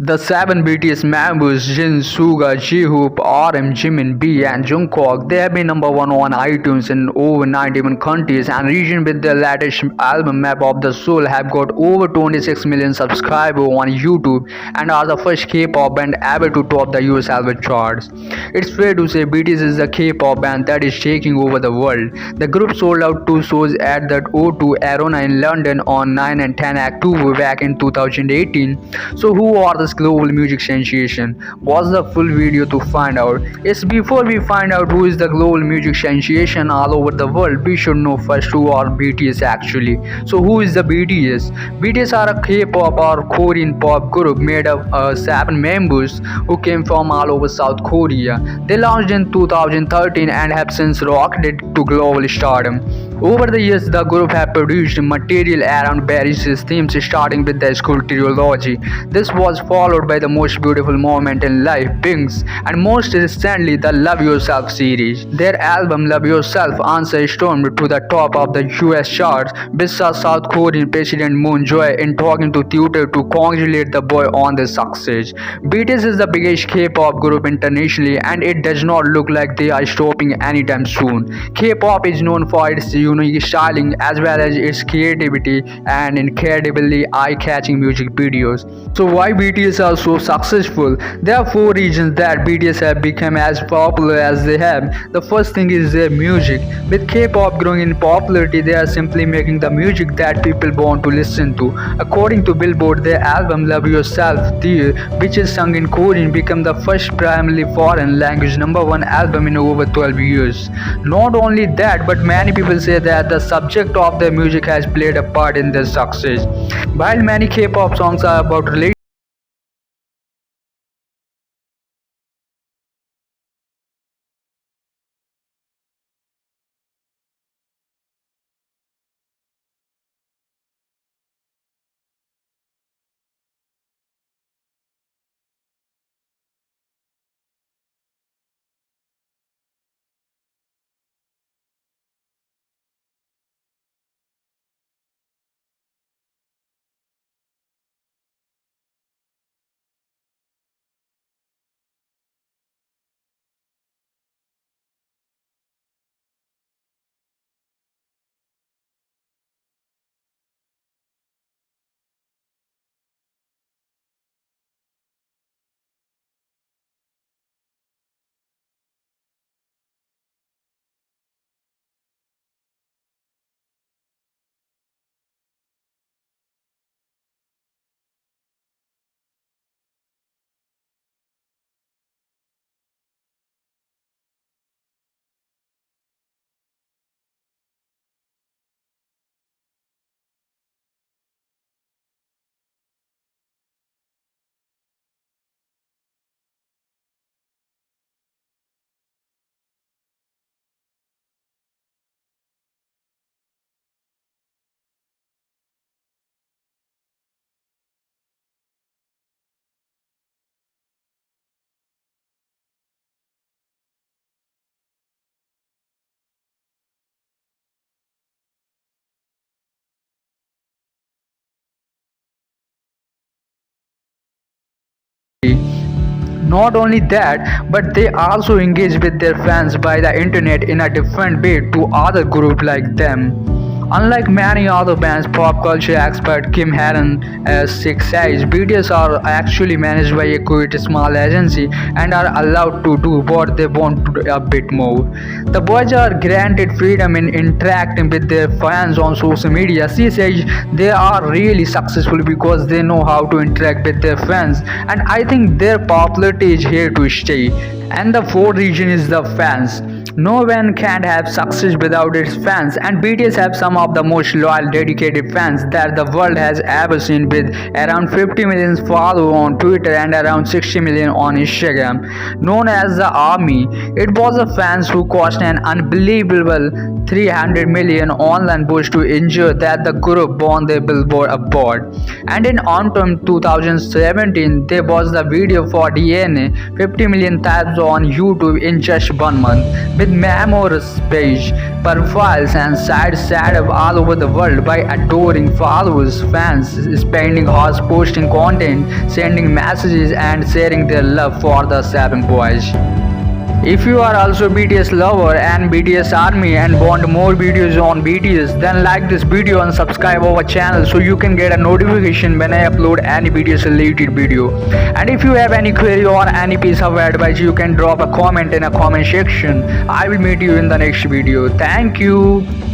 The seven BTS members Jin, Suga, J-Hope, RM, Jimin, B and Jungkook, they have been number one on iTunes in over 91 countries and regions. With their latest album Map of the Soul have got over 26 million subscribers on YouTube and are the first K-pop band ever to top the US album charts. It's fair to say BTS is the K-pop band that is taking over the world. The group sold out 2 shows at the O2 Arena in London on 9 and 10 October back in 2018. So who are this global music sensation? Watch the full video to find out. Yes, before we find out who is the global music sensation all over the world, we should know first who are BTS actually. So who is the BTS? BTS are a K-pop or Korean pop group made of 7 members who came from all over South Korea. They launched in 2013 and have since rocketed to global stardom. Over the years, the group have produced material around various themes starting with the school trilogy. This was followed by the Most Beautiful Moment in Life, Wings, and most recently the Love Yourself series. Their album Love Yourself answered stormed to the top of the US charts, which saw South Korean President Moon Jae in talking to Twitter to congratulate the boy on their success. BTS is the biggest K-pop group internationally and it does not look like they are stopping anytime soon. K-pop is known for its unique styling as well as its creativity and incredibly eye-catching music videos. So why BTS are so successful? There are 4 reasons that BTS have become as popular as they have. The first thing is their music. With K-pop growing in popularity, they are simply making the music that people want to listen to. According to Billboard, their album Love Yourself, Dear, which is sung in Korean, became the first primarily foreign language #1 album in over 12 years. Not only that, but many people say that the subject of their music has played a part in their success. While many K-pop songs are about relationships, not only that, but they also engage with their fans by the internet in a different way to other groups like them. Unlike many other bands, pop culture expert Kim Haran says, BTS are actually managed by a quite small agency and are allowed to do what they want to a bit more. The boys are granted freedom in interacting with their fans on social media. She says they are really successful because they know how to interact with their fans, and I think their popularity is here to stay. And the fourth reason is the fans. No one can have success without its fans, and BTS have some of the most loyal, dedicated fans that the world has ever seen, with around 50 million followers on Twitter and around 60 million on Instagram. Known as the Army, it was the fans who caused an unbelievable 300 million online boost to ensure that the group won their Billboard award. And in autumn 2017, there was the video for DNA, 50 million tabs on YouTube in just 1 month. with memorous page profiles and sites set up all over the world by adoring followers, fans, spending hours posting content, sending messages, and sharing their love for the seven boys. If you are also BTS lover and BTS army and want more videos on BTS, then like this video and subscribe our channel so you can get a notification when I upload any BTS related video. And if you have any query or any piece of advice, you can drop a comment in a comment section. I will meet you in the next video. Thank you.